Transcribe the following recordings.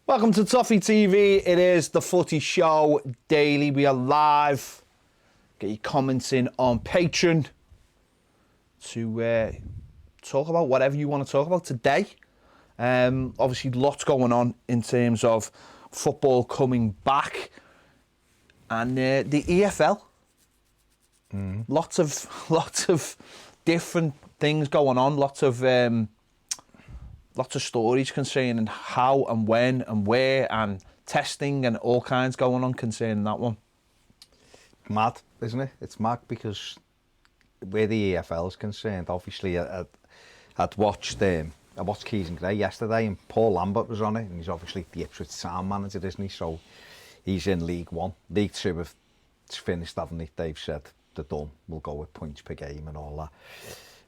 Welcome to Toffee TV. It is the Footy Show daily. We are live. Get your comments in on Patreon to talk about whatever you want to talk about today. Obviously, lots going on in terms of football coming back and the EFL. Lots of different things going on. Lots of stories concerning how and when and where and testing and all kinds going on concerning that one. Mad, isn't it? It's mad because where the EFL is concerned, obviously I'd watched Keys and Gray yesterday and Paul Lambert was on it, and he's obviously the Ipswich Town manager, isn't he? So he's in League One. League Two have finished, haven't they? They've said they're done. We'll go with points per game and all that.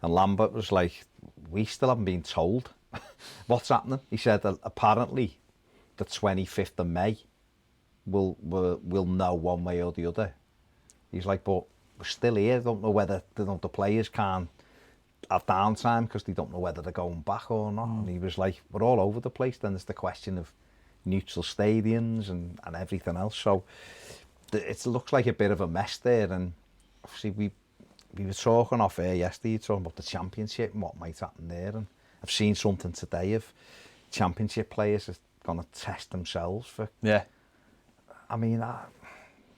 And Lambert was like, we still haven't been told what's happening. He said that apparently the 25th of May we'll know one way or the other. He's like, but we're still here. Don't know whether the players can't have downtime because they don't know whether they're going back or not. And he was like, we're all over the place. Then there's the question of neutral stadiums and everything else. So it looks like a bit of a mess there. And obviously we were talking off air yesterday, talking about the Championship and what might happen there. And I've seen something today of Championship players are going to test themselves for. Yeah. I mean,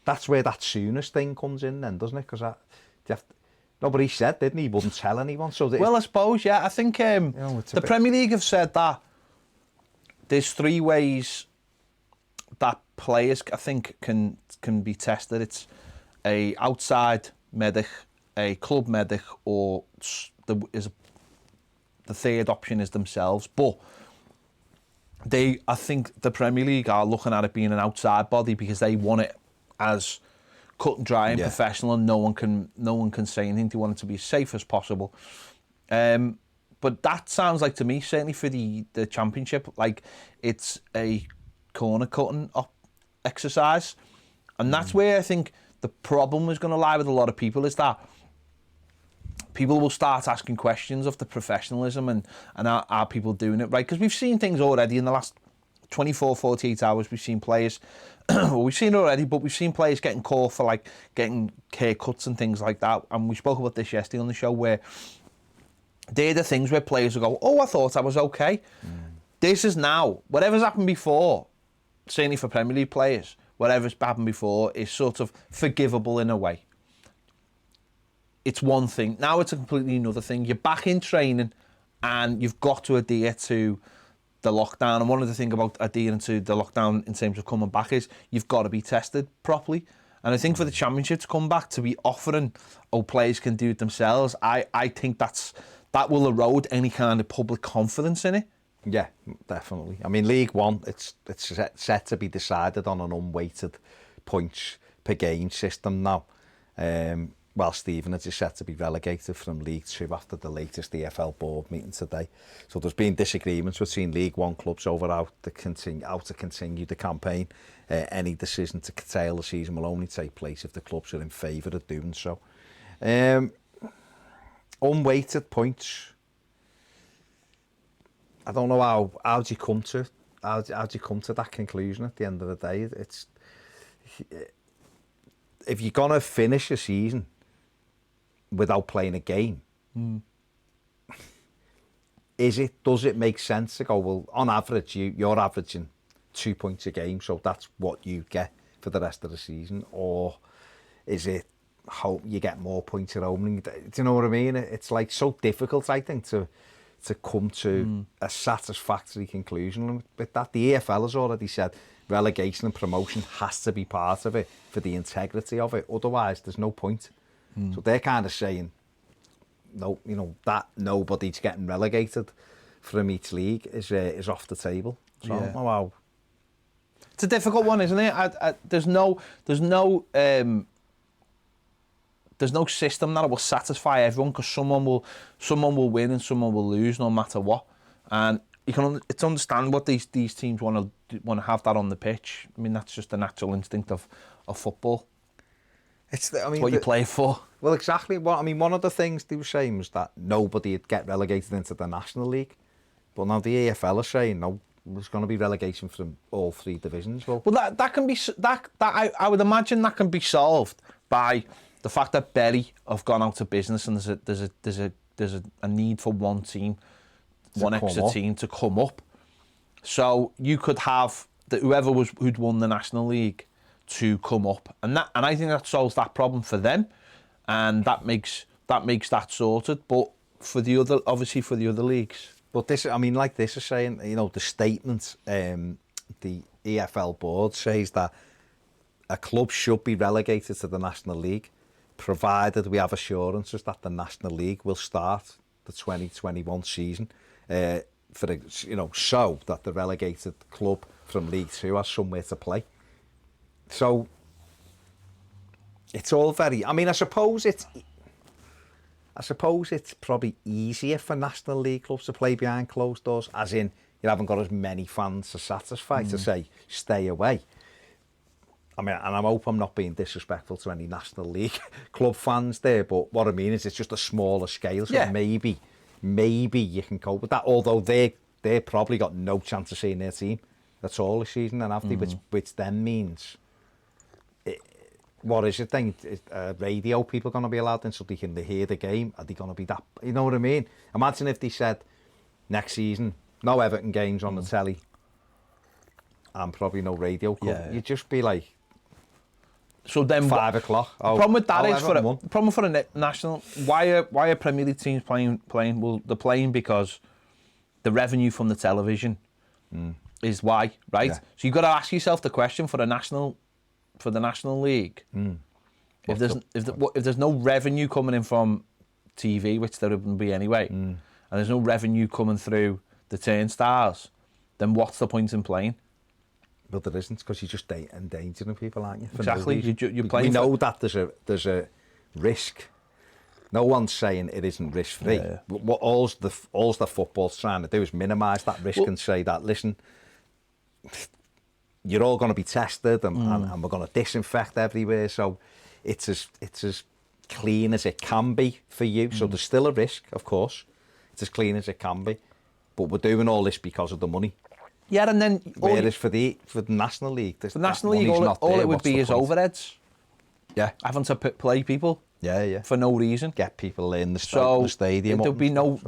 that's where that soonest thing comes in, then, doesn't it? Because nobody said, didn't he? He wouldn't tell anyone. So well, I suppose, yeah. I think the Premier League have said that there's three ways that players, I think, can be tested. It's a outside medic, a club medic, or the third option is themselves. But I think the Premier League are looking at it being an outside body because they want it as cut and dry and professional, and no one can say anything. They want it to be as safe as possible. But that sounds like to me, certainly for the Championship, like it's a corner cutting exercise, and that's where I think the problem is going to lie with a lot of people, is that people will start asking questions of the professionalism and are people doing it right? Because we've seen things already in the last 24, 48 hours. We've seen players, well, we've seen it already, but we've seen players getting caught for like getting haircuts and things like that. And we spoke about this yesterday on the show, where they're the things where players will go, oh, I thought I was okay. This is now, whatever's happened before, certainly for Premier League players, whatever's happened before is sort of forgivable in a way. It's one thing. Now it's a completely another thing. You're back in training and you've got to adhere to the lockdown. And one of the things about adhering to the lockdown in terms of coming back is you've got to be tested properly. And I think for the Championship to come back, to be offering, players can do it themselves, I think that will erode any kind of public confidence in it. Yeah, definitely. I mean, League One, it's set to be decided on an unweighted points per game system now. While Stevenage is set to be relegated from League Two after the latest EFL board meeting today. So there's been disagreements between League One clubs over how to continue the campaign. Any decision to curtail the season will only take place if the clubs are in favour of doing so. Unweighted points. I don't know how do you come to that conclusion at the end of the day. It's if you're gonna finish a season without playing a game, does it make sense to go, well, on average you're averaging 2 points a game, so that's what you get for the rest of the season? Or is it how you get more points at home? Do you know what I mean? It's like so difficult, I think, to come to a satisfactory conclusion with that. The EFL has already said relegation and promotion has to be part of it for the integrity of it. Otherwise, there's no point. So they're kind of saying, no, that nobody's getting relegated from each league is off the table. So I don't know how. It's a difficult one, isn't it? There's no system that will satisfy everyone, because someone will win and someone will lose no matter what. And it's understandable what these teams want to have that on the pitch. I mean, that's just the natural instinct of football. It's what you play for. Well, exactly. One of the things they were saying was that nobody would get relegated into the National League. But now the EFL are saying, no, there's going to be relegation from all 3 divisions. Well, that can be I would imagine that can be solved by the fact that Bury have gone out of business, and there's a need for one extra team to come up. So you could have who'd won the National League to come up, and I think that solves that problem for them, and that makes that sorted. But for the other leagues. But this, I mean, like this is saying, you know, the statement, the EFL board says that a club should be relegated to the National League, provided we have assurances that the National League will start the 2021 season, so that the relegated club from League Two has somewhere to play. So it's all very. I mean, I suppose it's probably easier for National League clubs to play behind closed doors, as in you haven't got as many fans to satisfy to say, stay away. I mean, and I hope I'm not being disrespectful to any National League club fans there, but what I mean is it's just a smaller scale, so maybe you can cope with that, although they're probably got no chance of seeing their team at all this season, and after which then means... What is it then? Radio people going to be allowed in so they can hear the game? Are they going to be that? You know what I mean? Imagine if they said next season, no Everton games on the telly and probably no radio. You'd just be like, so then 5 o'clock. The problem with that is problem for a national. Why are Premier League teams playing? Well, they're playing because the revenue from the television is why, right? Yeah. So you've got to ask yourself the question for the National League. If there's no revenue coming in from TV, which there wouldn't be anyway, and there's no revenue coming through the turnstiles, then what's the point in playing? But there isn't, because you're just endangering people, aren't you? Exactly. You're playing. We know that there's a risk. No one's saying it isn't risk free. Yeah. What all the football's trying to do is minimise that risk and say that, listen, you're all going to be tested and we're going to disinfect everywhere. So it's as clean as it can be for you. So there's still a risk, of course. It's as clean as it can be. But we're doing all this because of the money. Yeah, and then... Whereas for the National League... The National League, all it would be is overheads. Yeah. Having to play people. Yeah. For no reason. Get people in the stadium. There'd be no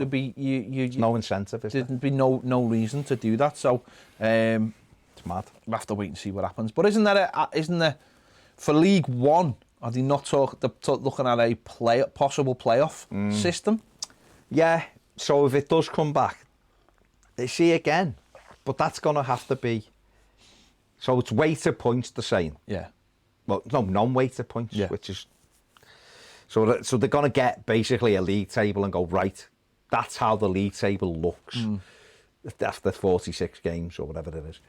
incentive, is there? There'd be no reason to do that. So... it's mad. We'll have to wait and see what happens. But isn't there for League One, are they not looking at a possible playoff system? Yeah, so if it does come back, they see again, but that's going to have to be, so it's weighted points they're saying. Yeah. Well, no, non-weighted points, which is, so they're going to get basically a league table and go, right, that's how the league table looks after 46 games or whatever it is.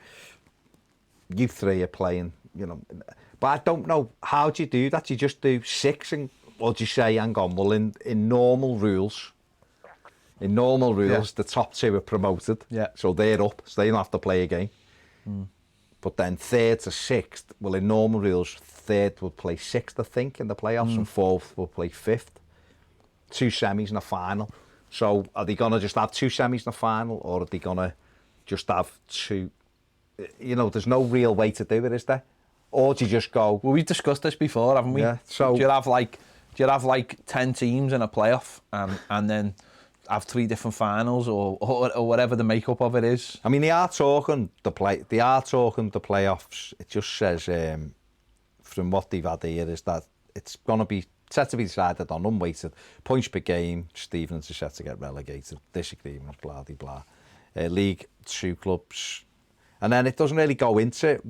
You 3 are playing, you know, but I don't know, how do you do that? Do you just do 6 or do you say, hang on, well, in normal rules, the top 2 are promoted, so they're up, so they don't have to play a game. But then 3rd to 6th, well, in normal rules, 3rd would play 6th, I think, in the playoffs, and 4th will play 5th. 2 semis and a final. So are they going to just have 2 semis and a final, or are they going to just have 2? You know, there's no real way to do it, is there? Or do you just go... Well, we've discussed this before, haven't we? Yeah. So do you have like 10 teams in a playoff and then have 3 different finals or whatever the makeup of it is? I mean, they are talking the playoffs. It just says from what they've had here is that it's going to be set to be decided on unweighted points per game. Stevenage is set to get relegated. Disagreements, blah blah blah. League 2 clubs. And then it doesn't really go into,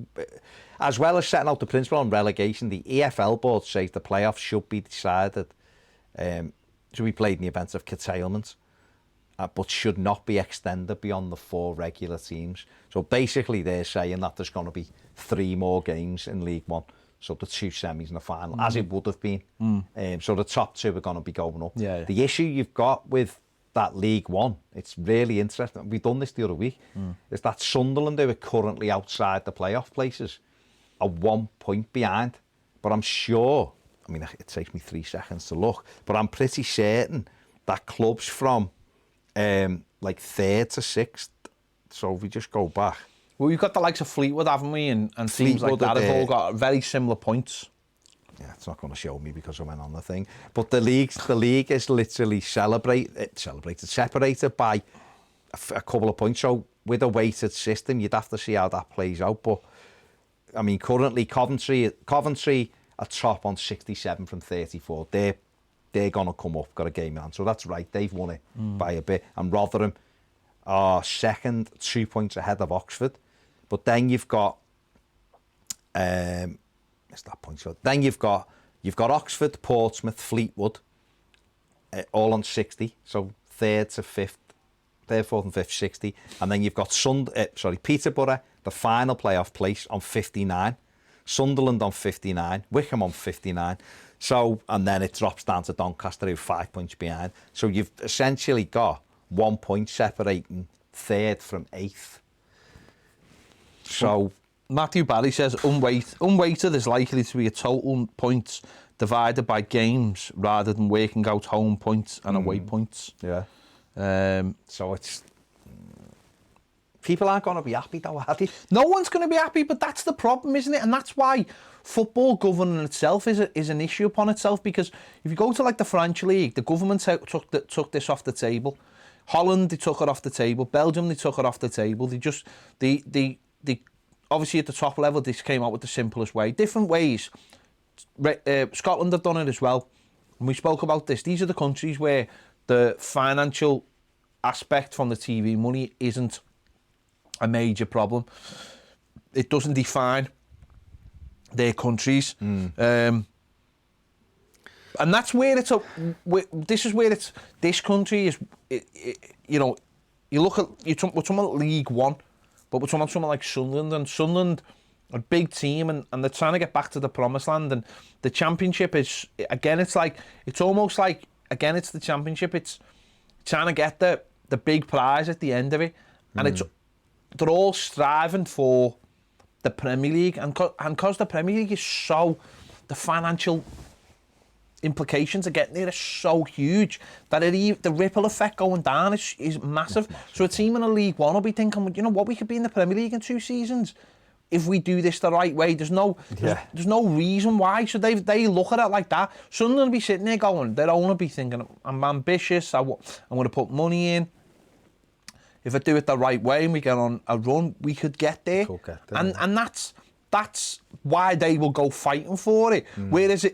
as well as setting out the principle on relegation, the EFL board says the playoffs should be decided, should be played in the event of curtailment, but should not be extended beyond the 4 regular teams. So basically they're saying that there's going to be 3 more games in League One, so the 2 semis and the final, as it would have been. So the top 2 are going to be going up. Yeah. The issue you've got with that League One, it's really interesting. We've done this the other week. Is that Sunderland, who are currently outside the playoff places, are 1 point behind. But I'm sure, I mean, it takes me 3 seconds to look, but I'm pretty certain that clubs from like 3rd to 6th, So if we just go back. Well, we've got the likes of Fleetwood, haven't we? And teams like that have all got very similar points. Yeah, it's not going to show me because I went on the thing. But the league is literally separated by a couple of points. So with a weighted system, you'd have to see how that plays out. But I mean, currently Coventry are top on 67 from 34. They're going to come up, got a game in. So that's right, they've won it by a bit. And Rotherham are second, 2 points ahead of Oxford. But then you've got Then you've got Oxford, Portsmouth, Fleetwood, all on 60. So third, fourth, and fifth 60, and then you've got Peterborough, the final playoff place, on 59. Sunderland on 59. Wickham on 59. So, and then it drops down to Doncaster, who 5 points behind. So you've essentially got 1 point separating third from eighth. So. Matthew Barry says unweighted is likely to be a total points divided by games rather than working out home points and away points. Yeah. So it's people aren't going to be happy though, are they? No one's going to be happy, but that's the problem, isn't it? And that's why football governing itself is an issue upon itself, because if you go to like the French league, the government took this off the table. Holland, they took it off the table. Belgium, they took it off the table. They obviously at the top level, this came out with the simplest way. Different ways. Scotland have done it as well. And we spoke about this. These are the countries where the financial aspect from the TV money isn't a major problem. It doesn't define their countries. And that's where this country is, you know, we're talking about League One, but we're talking about someone like Sunderland, and Sunderland are a big team, and they're trying to get back to the promised land. And the Championship is, again, it's almost like, again, it's the Championship. It's trying to get the big prize at the end of it. And they're all striving for the Premier League. And because the Premier League is so, the financial implications of getting there are so huge that the ripple effect going down is massive. So a team in a League One will be thinking, you know what, we could be in the Premier League in 2 seasons if we do this the right way. There's no reason why. So they look at it like that. Sunderland will be sitting there going, their owner will be thinking, I'm ambitious, I'm going to put money in. If I do it the right way and we get on a run, we could get there. And that's why they will go fighting for it. Whereas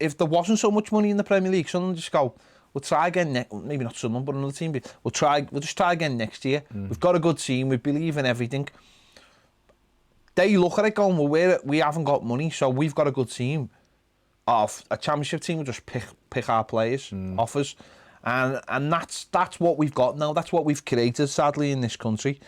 if there wasn't so much money in the Premier League, Sunderland just go, we'll try again maybe not Sunderland, but another team. We'll just try again next year. We've got a good team. We believe in everything. They look at it going, well, we haven't got money, so we've got a good team. A Championship team will just pick our players off us. And that's what we've got now. That's what we've created, sadly, in this country.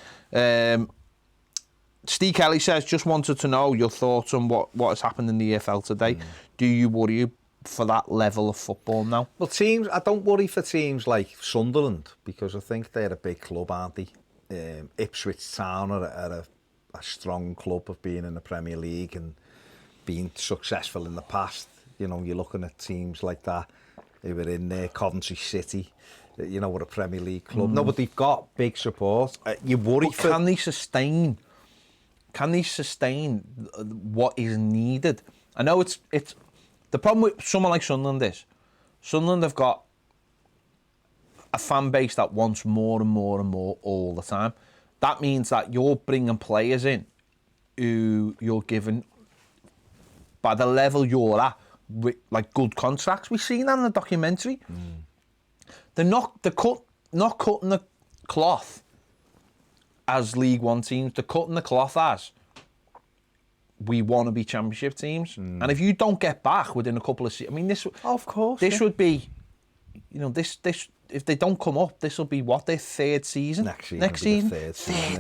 Steve Kelly says, just wanted to know your thoughts on what has happened in the EFL today. Do you worry for that level of football now? Well, I don't worry for teams like Sunderland, because I think they're a big club, aren't they? Ipswich Town are a strong club of being in the Premier League and being successful in the past. You know, you're looking at teams like that. They were in there, Coventry City, you know, we're a Premier League club. No, but they've got big support. You worry but can they sustain what is needed? I know it's the problem with someone like Sunderland is Sunderland have got a fan base that wants more and more and more all the time. That means that you're bringing players in who you're given by the level you're at with like good contracts. We've seen that in the documentary. They're not cutting the cloth as League One teams. They're cutting the cloth as we want to be Championship teams. And if you don't get back within a couple of seasons, I mean, this would be, you know, this if they don't come up, this will be what, their third season? Next season. Third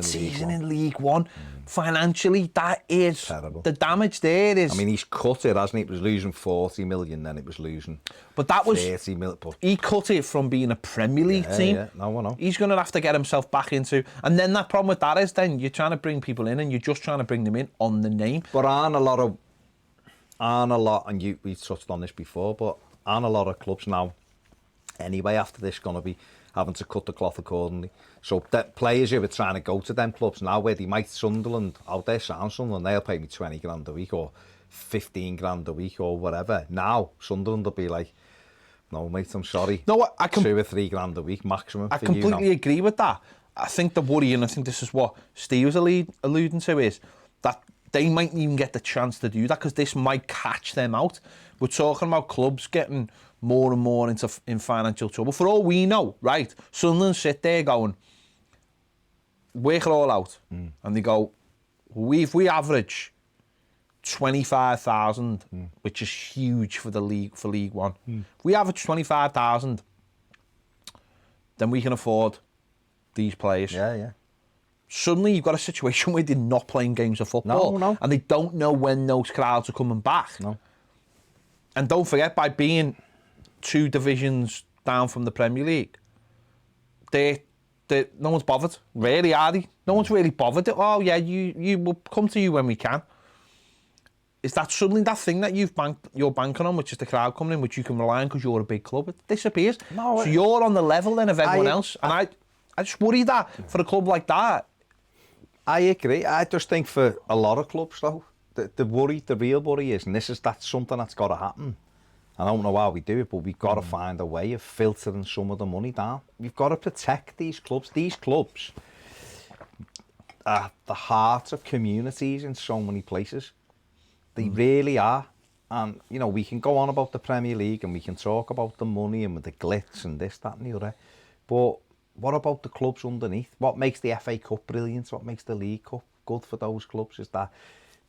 season in League One. Financially, that is terrible. The damage there is. I mean, he's cut it, hasn't he? It was losing 40 million, then it was losing. But that was 30 million. He cut it from being a Premier League team. Yeah, no, I know. He's going to have to get himself back into. And then that problem with that is then you're trying to bring people in and you're just trying to bring them in on the name. But aren't a lot, and we touched on this before, but aren't a lot of clubs now, anyway, after this, going to be having to cut the cloth accordingly. So that players who are trying to go to them clubs now, where they might Sunderland, out there sound Sunderland, they'll pay me 20 grand a week or 15 grand a week or whatever. Now Sunderland will be like, no mate, I'm sorry. No, I 2 or 3 grand a week maximum. I for completely agree with that. I think the worry, and I think this is what Steve was alluding to, is that they might even get the chance to do that because this might catch them out. We're talking about clubs getting more and more in financial trouble. For all we know, right, Sunderland sit there going, work it all out. And they go, if we average 25,000, which is huge for the league, for League One. If we average 25,000, then we can afford these players. Yeah. Suddenly you've got a situation where they're not playing games of football. No. And they don't know when those crowds are coming back. No. And don't forget, by being 2 divisions down from the Premier League, no one's bothered. Really, are they? No one's really bothered. Oh, yeah, you will come to you when we can. Is that suddenly that thing that you're banking on, which is the crowd coming in, which you can rely on because you're a big club, it disappears. No, so you're on the level then of everyone else. And I just worry that for a club like that. I agree. I just think for a lot of clubs though, the real worry is, and that's something that's got to happen. I don't know how we do it, but we've got to find a way of filtering some of the money down. We've got to protect these clubs. These clubs are the heart of communities in so many places. They really are. And, you know, we can go on about the Premier League and we can talk about the money and the glitz and this, that and the other. But what about the clubs underneath? What makes the FA Cup brilliant? What makes the League Cup good for those clubs is that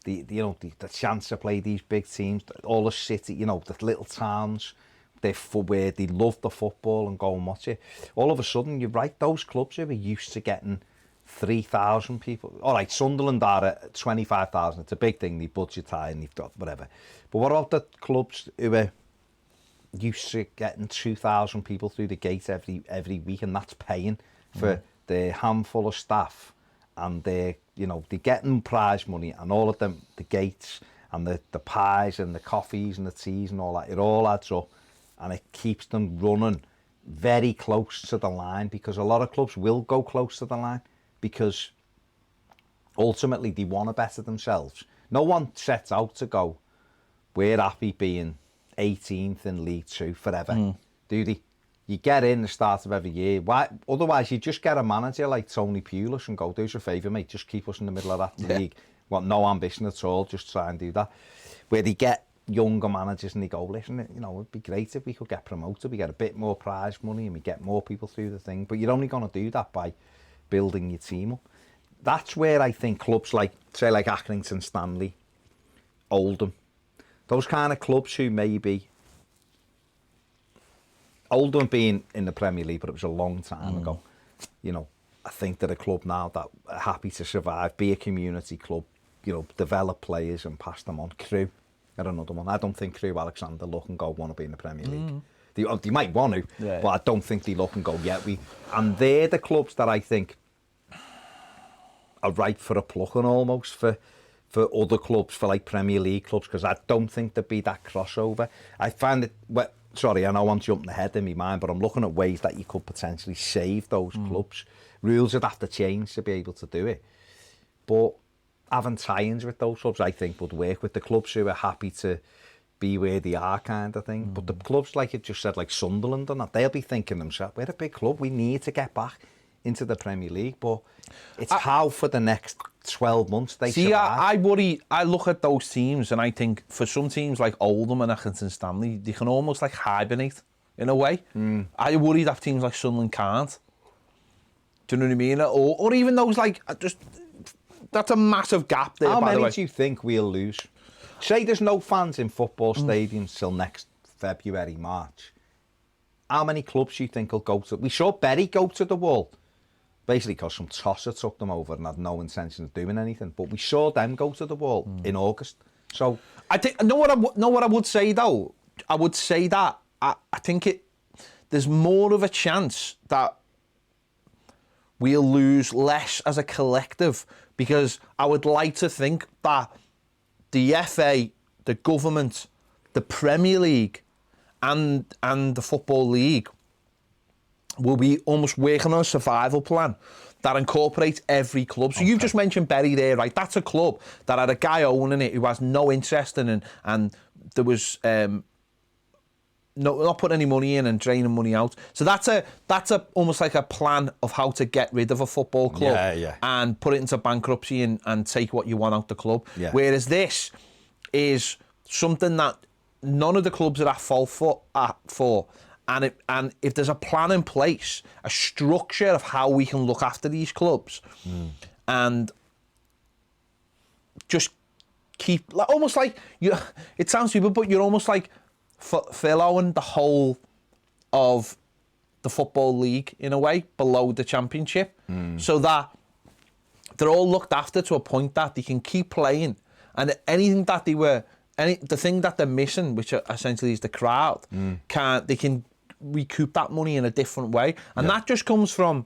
the chance to play these big teams, all the city, you know, the little towns, where they love the football and go and watch it. All of a sudden, you're right, those clubs who are used to getting 3,000 people. All right, Sunderland are at 25,000. It's a big thing. They budget high and they've got whatever. But what about the clubs who are used to getting 2,000 people through the gate every week, and that's paying for the handful of staff, and they're getting prize money and all of them, the gates and the pies and the coffees and the teas and all that. It all adds up, and it keeps them running very close to the line, because a lot of clubs will go close to the line because ultimately they want to better themselves. No one sets out to go, we're happy being 18th in League Two forever, do they? You get in the start of every year. Why? Otherwise, you just get a manager like Tony Pulis and go, do us a favour, mate, just keep us in the middle of that league. Want no ambition at all, just try and do that. Where they get younger managers and they go, listen, it'd be great if we could get promoted, we get a bit more prize money and we get more people through the thing. But you're only going to do that by building your team up. That's where I think clubs like, say, like Accrington Stanley, Oldham, those kind of clubs who maybe, Oldham being in the Premier League, but it was a long time ago. I think they're a club now that are happy to survive, be a community club, develop players and pass them on. Crewe are another one. I don't think Crewe Alexander look and go, want to be in the Premier League. They might want to, but I don't think they look and go, and they're the clubs that I think are ripe for a plucking almost for other clubs, for like Premier League clubs, because I don't think there'd be that crossover. I find it, sorry, I know I'm jumping ahead in my mind, but I'm looking at ways that you could potentially save those clubs. Rules would have to change to be able to do it. But having tie-ins with those clubs, I think, would work with the clubs who are happy to be where they are, kind of thing. But the clubs, like you just said, like Sunderland and that, they'll be thinking themselves, we're a big club, we need to get back into the Premier League. But it's how for the next 12 months they survive. I look at those teams and I think for some teams like Oldham and Accrington Stanley, they can almost like hibernate in a way. I worry that teams like Sunderland can't. Do you know what I mean? Or even those like, that's a massive gap there, by the way. How many do you think we'll lose? Say there's no fans in football stadiums till next February, March. How many clubs do you think will go to? We saw Bury go to the wall, basically because some tosser took them over and had no intention of doing anything. But we saw them go to the wall in August. So I think, know what I would say though? I would say that I think there's more of a chance that we'll lose less as a collective, because I would like to think that the FA, the government, the Premier League and the Football League will be almost working on a survival plan that incorporates every club. So you've just mentioned Bury there, right? That's a club that had a guy owning it who has no interest in it, and there was not putting any money in and draining money out. So that's almost like a plan of how to get rid of a football club and put it into bankruptcy and take what you want out the club. Yeah. Whereas this is something that none of the clubs are at fault for. And if there's a plan in place, a structure of how we can look after these clubs, and just keep, almost like, it sounds stupid, but you're almost like furloughing the whole of the Football League, in a way, below the Championship, so that they're all looked after to a point that they can keep playing, and anything that the thing that they're missing, which essentially is the crowd, they can recoup that money in a different way. And that just comes from,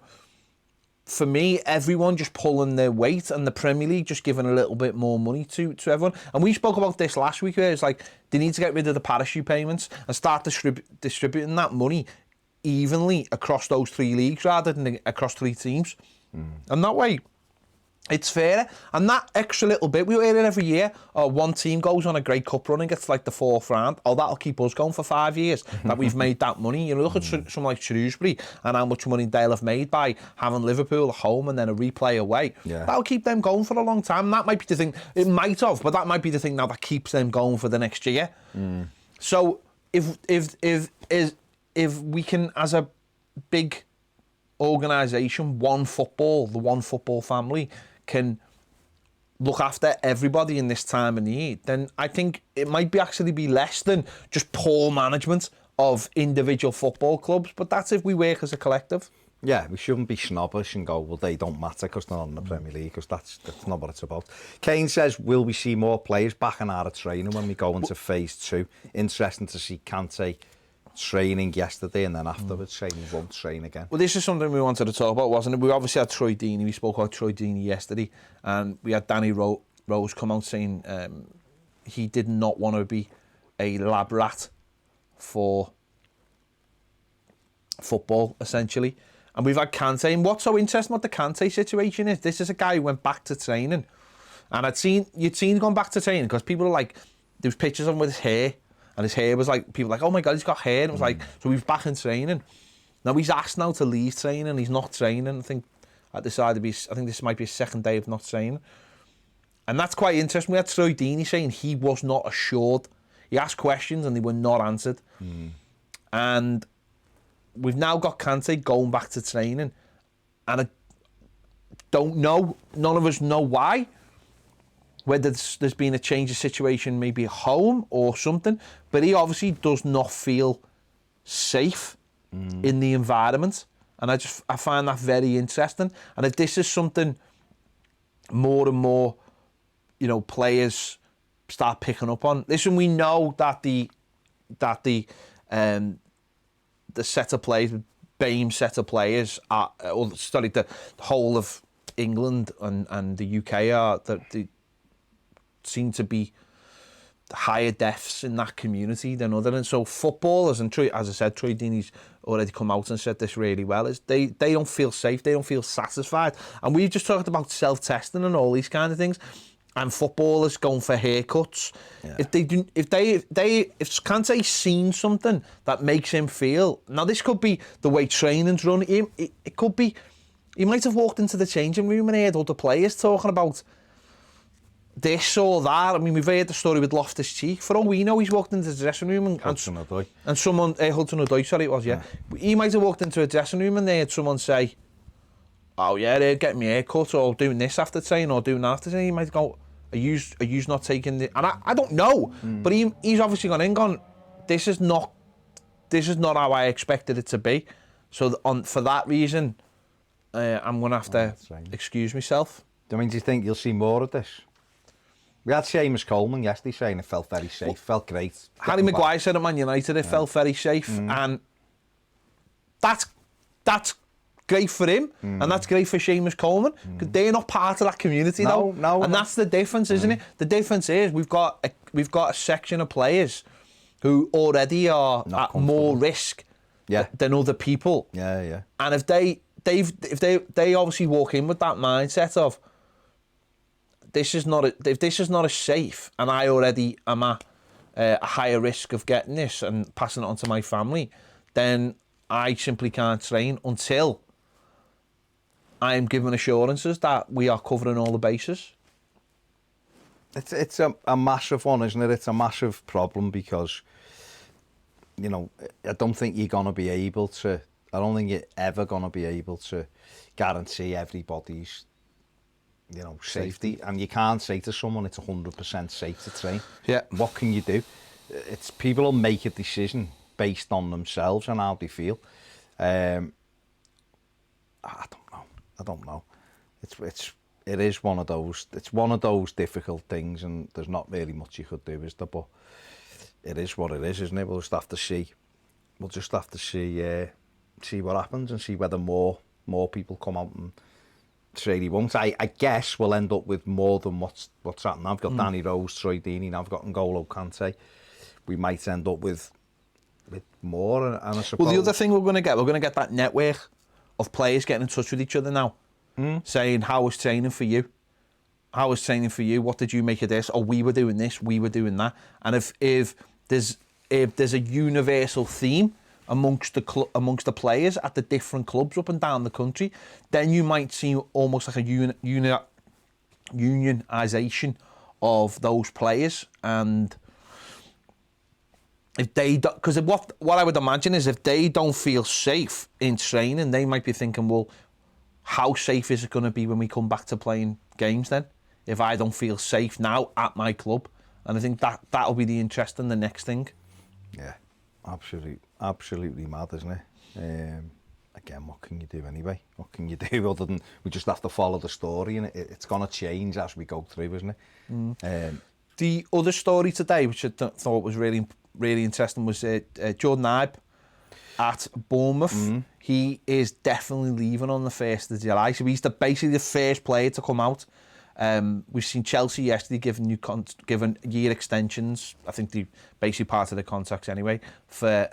for me, everyone just pulling their weight, and the Premier League just giving a little bit more money to everyone. And we spoke about this last week, where it's like they need to get rid of the parachute payments and start distributing that money evenly across those 3 leagues rather than across 3 teams. And that way, it's fair. And that extra little bit, we hear it every year. Oh, one team goes on a great cup run and gets like the 4th round. Oh, that'll keep us going for 5 years, that we've made that money. You know, look at someone like Shrewsbury and how much money they'll have made by having Liverpool at home and then a replay away. Yeah. That'll keep them going for a long time. That might be the thing. It might have, but that might be the thing now that keeps them going for the next year. So if we can, as a big organisation, the one football family, can look after everybody in this time of need, then I think it might actually be less than just poor management of individual football clubs. But that's if we work as a collective. Yeah, we shouldn't be snobbish and go, well, they don't matter because they're not in the Premier League, because that's not what it's about. Kane says, will we see more players back in our training when we go into phase 2? Interesting to see Kante training yesterday, and then afterwards saying he won't train again. Well, this is something we wanted to talk about, wasn't it? We obviously had Troy Deeney. We spoke about Troy Deeney yesterday, and we had Danny Rose come out saying he did not want to be a lab rat for football, essentially. And we've had Kante, and what's so interesting about the Kante situation is this is a guy who went back to training, and you'd seen him gone back to training because people are like, there was pictures of him with his hair. And his hair was like, people were like, oh my God, he's got hair. And it was like, so he's back in training. Now he's asked now to leave training. He's not training. I think this might be his 2nd day of not training. And that's quite interesting. We had Troy Deeney saying he was not assured. He asked questions and they were not answered. And we've now got Kante going back to training. And I don't know, none of us know why. Whether there's been a change of situation, maybe at home or something, but he obviously does not feel safe in the environment, and I find that very interesting. And if this is something more and more, players start picking up on. Listen, we know that the set of players, BAME set of players, the whole of England and the UK seem to be higher deaths in that community than other. And so footballers, and as I said, Troy Deeney's already come out and said this really well, is they don't feel safe, they don't feel satisfied. And we've just talked about self-testing and all these kind of things, and footballers going for haircuts. Yeah. If Kante's seen something that makes him feel, now this could be the way training's run, it could be, he might have walked into the changing room and heard other players talking about this or that. I mean, we've heard the story with Loftus-Cheek. For all we know, he's walked into the dressing room and someone, Hudson-Odoi, sorry it was, yeah. He might have walked into a dressing room and they had someone say, oh yeah, they're getting me a haircut, or doing this after training, or doing that after training. He might go, are you not taking the... And I don't know, but he's obviously gone in, gone, this is not how I expected it to be. So for that reason, I'm going to have to excuse myself. Do you think you'll see more of this? We had Seamus Coleman yesterday saying it felt very safe, felt great. Harry Maguire said at Man United it felt very safe, and that's great for him, and that's great for Seamus Coleman, because they're not part of that community and that's the difference, isn't it? The difference is we've got a section of players who already are at more risk than other people. Yeah. And if they obviously walk in with that mindset of if this is not a safe, and I already am at a higher risk of getting this and passing it on to my family, then I simply can't train until I am given assurances that we are covering all the bases. It's a massive one, isn't it? It's a massive problem because, you know, I don't think you're going to be able to, I don't think you're ever going to be able to guarantee everybody's, you know, safety. And you can't say to someone it's 100% safe to train. Yeah. What can you do? It's people will make a decision based on themselves and how they feel. I don't know. It is one of those. It's one of those difficult things, and there's not really much you could do, is there? But it is what it is, isn't it? We'll just have to see. We'll just have to see what happens and see whether more people come out and say they won't. I guess we'll end up with more than what's happening. I've got Danny Rose, Troy Deeney, now I've got N'Golo Kante. We might end up with more, and I suppose. Well, the other thing we're going to get that network of players getting in touch with each other now, saying, how was training for you? How was training for you? What did you make of this? Oh, we were doing this, we were doing that. And if there's a universal theme amongst the players at the different clubs up and down the country, then you might see almost like a unionisation of those players. And if they don't, because what I would imagine is if they don't feel safe in training, they might be thinking, well, how safe is it going to be when we come back to playing games then? If I don't feel safe now at my club. And I think that'll be the interest in the next thing. Yeah, absolutely mad, isn't it? Again, what can you do anyway? What can you do other than we just have to follow the story, and it's going to change as we go through, isn't it? The other story today, which I thought was really, really interesting, was Jordan Ibe at Bournemouth. He is definitely leaving on the 1st of July. So he's basically the first player to come out. We've seen Chelsea yesterday given year extensions. I think they basically part of the contracts anyway for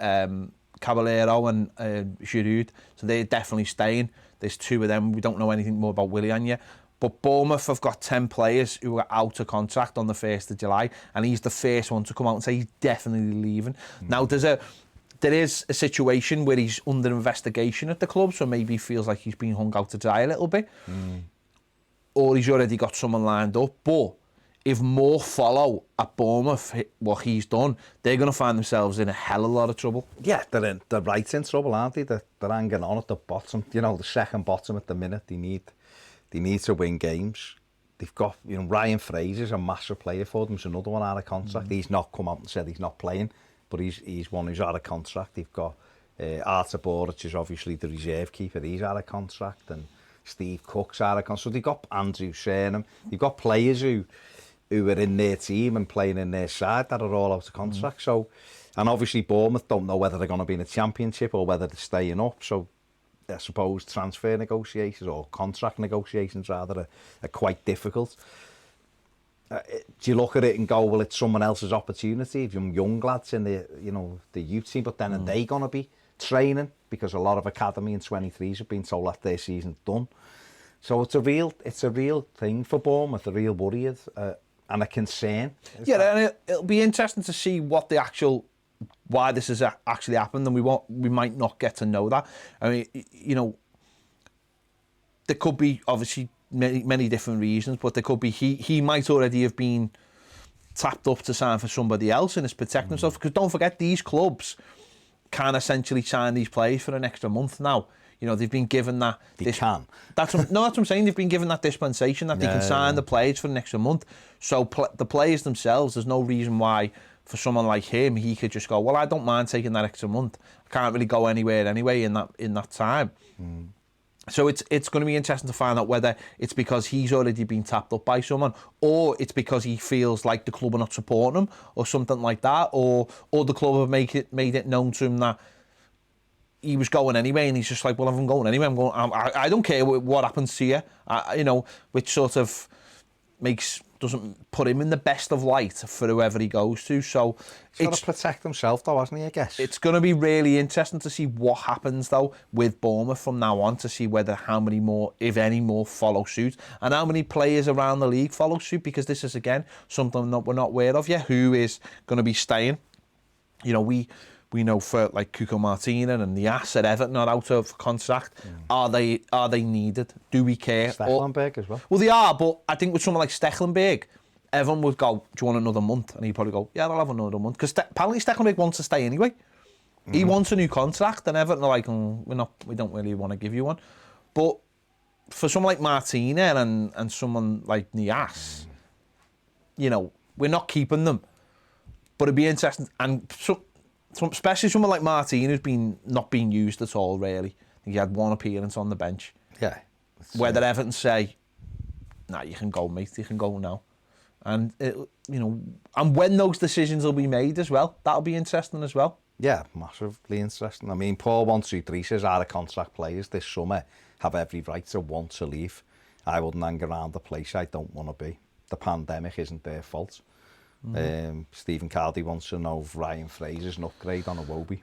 Caballero and Giroud. So they're definitely staying. There's 2 of them. We don't know anything more about Willian yet. But Bournemouth have got 10 players who are out of contract on the 1st of July, and he's the first one to come out and say he's definitely leaving. Now, there is a situation where he's under investigation at the club, so maybe he feels like he's been hung out to dry a little bit. Or he's already got someone lined up. But if more follow at Bournemouth what he's done, they're going to find themselves in a hell of a lot of trouble. Yeah, they're right in trouble, aren't they? They're hanging on at the bottom. You know, the second bottom at the minute. They need to win games. They've got, you know, Ryan Fraser's a massive player for them. He's another one out of contract. He's not come out and said he's not playing, but he's one who's out of contract. They've got Artur Boruc is obviously the reserve keeper. He's out of contract, and Steve Cook's out of contract. So they've got Andrew Sheringham. They've got players who are in their team and playing in their side that are all out of contract. So, and obviously Bournemouth don't know whether they're going to be in the Championship or whether they're staying up. So I suppose transfer negotiations or contract negotiations rather are quite difficult. Do you look at it and go, well, it's someone else's opportunity? If you're young lads in the youth team, but then are they going to be training? Because a lot of academy and 23s have been told that their season's done. So it's a real thing for Bournemouth, a real worry and a concern. And it'll be interesting to see what why this has actually happened, and we might not get to know that. I mean, you know, there could be obviously many different reasons, but there could be he might already have been tapped up to sign for somebody else and is protecting himself, because don't forget, these clubs can essentially sign these players for an extra month now. You know, they've been given that. That's what I'm saying. They've been given that dispensation that they can sign the players for an extra month. So the players themselves, there's no reason why for someone like him he could just go, well, I don't mind taking that extra month. I can't really go anywhere anyway in that time. So it's going to be interesting to find out whether it's because he's already been tapped up by someone, or it's because he feels like the club are not supporting him, or something like that, or the club have made it known to him that he was going anyway, and he's just like, well, if I'm going anyway, I'm going. I don't care what happens to you, you know, which sort of makes doesn't put him in the best of light for whoever he goes to. So he's got to protect himself, though, hasn't he? I guess it's going to be really interesting to see what happens though with Bournemouth from now on, to see whether how many more, if any more, follow suit, and how many players around the league follow suit, because this is again something that we're not aware of yet. Who is going to be staying? You know, we know for like Cuco Martina and the ass at Everton are out of contract. Are they needed? Do we care? Stecklenberg as well. Well, they are, but I think with someone like Stecklenberg, everyone would go, do you want another month? And he'd probably go, yeah, I'll have another month. Because apparently Stecklenberg wants to stay anyway. He wants a new contract, and Everton are like, we don't really want to give you one. But for someone like Martina and someone like Nias, you know, we're not keeping them. But it'd be interesting, and especially someone like Martin, who's not been used at all, really. I think he had one appearance on the bench. Yeah. Whether Everton say, nah, you can go, mate, you can go now. And, and when those decisions will be made as well, that'll be interesting as well. Yeah, massively interesting. I mean, Paul 123 says out-of-contract players this summer have every right to want to leave. I wouldn't hang around the place I don't want to be. The pandemic isn't their fault. Stephen Cardy wants to know if Ryan Fraser's an upgrade on a Wobie.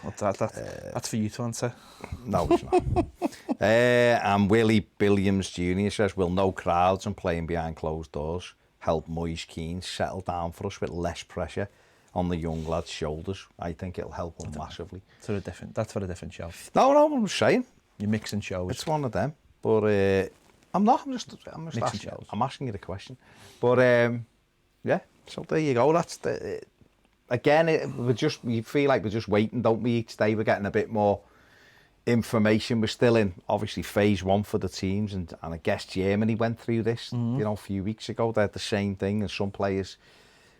That's for you to answer. No, it's not. And Willie Billiams Jr. says, will no crowds and playing behind closed doors help Moise Keane settle down for us with less pressure on the young lad's shoulders? I think it'll help him massively. That's for a different show. No, I'm saying. You're mixing shows. It's one of them. But I'm not. I'm just asking you the question. But yeah, so there you go. That's the again. We feel like we're just waiting, don't we? Each day we're getting a bit more information. We're still in obviously phase 1 for the teams, and I guess Germany went through this. A few weeks ago. They had the same thing, and some players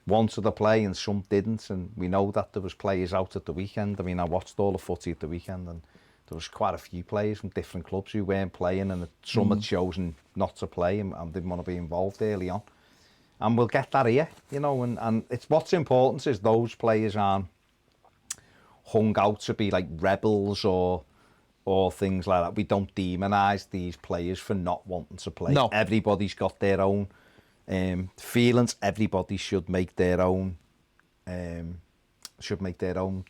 wanted to play and some didn't. And we know that there was players out at the weekend. I mean, I watched all the footy at the weekend, and there was quite a few players from different clubs who weren't playing, and some had chosen not to play and didn't want to be involved early on. And we'll get that here, and it's what's important is those players aren't hung out to be like rebels or things like that. We don't demonise these players for not wanting to play. No. Everybody's got their own feelings. Everybody should make their own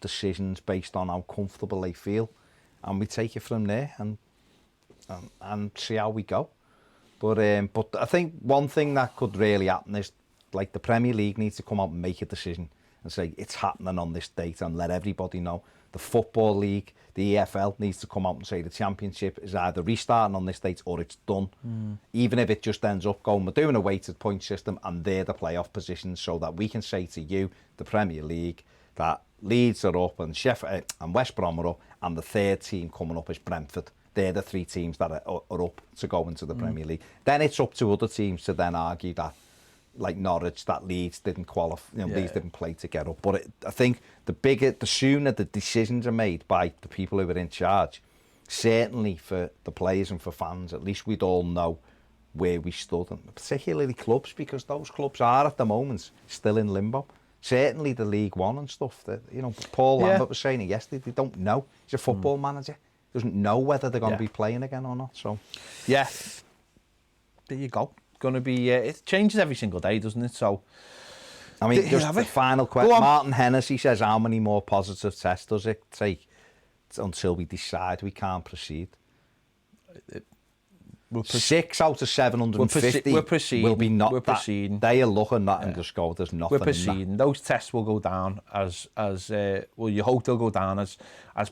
decisions based on how comfortable they feel. And we take it from there and see how we go. But I think one thing that could really happen is, like, the Premier League needs to come out and make a decision and say it's happening on this date and let everybody know. The Football League, the EFL needs to come out and say the Championship is either restarting on this date or it's done. Even if it just ends up going, we're doing a weighted point system and they're the playoff positions, so that we can say to you, the Premier League, that Leeds are up and Sheffield and West Brom are up, and the third team coming up is Brentford. They're the 3 teams that are up to go into the Premier League. Then it's up to other teams to then argue that, like Norwich, that Leeds didn't qualify, Leeds didn't play to get up. But I think the sooner the decisions are made by the people who are in charge, certainly for the players and for fans, at least we'd all know where we stood, and particularly clubs, because those clubs are at the moment still in limbo. Certainly the League One and stuff. That Paul Lambert was saying it yesterday. They don't know. He's a football manager. Doesn't know whether they're going to be playing again or not. So, yeah, there you go. Going to be. It changes every single day, doesn't it? So, I mean, just the final question. Martin Hennessy says, "How many more positive tests does it take until we decide we can't proceed?" 6 out of 750 we're proceeding. will be not. We're proceeding. They are looking at and just go, there's nothing. We're proceeding. Those tests will go down as well. You hope they'll go down as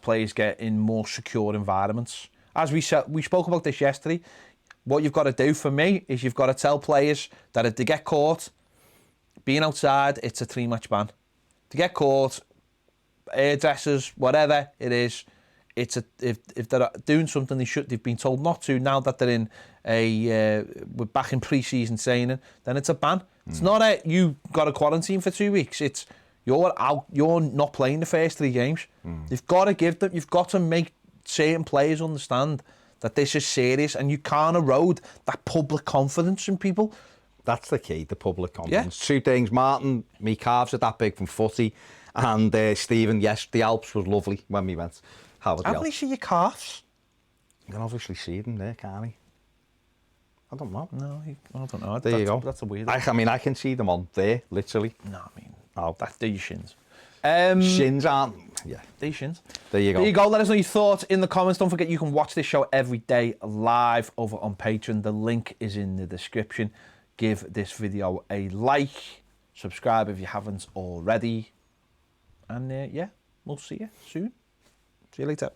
players get in more secure environments. As we said, we spoke about this yesterday. What you've got to do for me is you've got to tell players that if they get caught being outside, it's a 3-match ban. To get caught, hairdressers, whatever it is. If they're doing something they've been told not to, now that they're in we're back in pre-season training, then it's a ban. It's not you got a quarantine for 2 weeks. It's you're out, you're not playing the first 3 games. You've got to make certain players understand that this is serious, and you can't erode that public confidence in people. That's the key, the public confidence. 2 things, Martin, me calves are that big from footy, and Stephen, yes, the Alps was lovely when we went. How How can you see your calves? You can obviously see them there, can't you? I don't know. No, I don't know. There you go. That's a weird. I mean, I can see them on there, literally. No, I mean, Oh. they're your shins. Shins aren't. Yeah. They're your shins. There you go. There you go. Let us know your thoughts in the comments. Don't forget you can watch this show every day live over on Patreon. The link is in the description. Give this video a like. Subscribe if you haven't already. And yeah, we'll see you soon. See you later.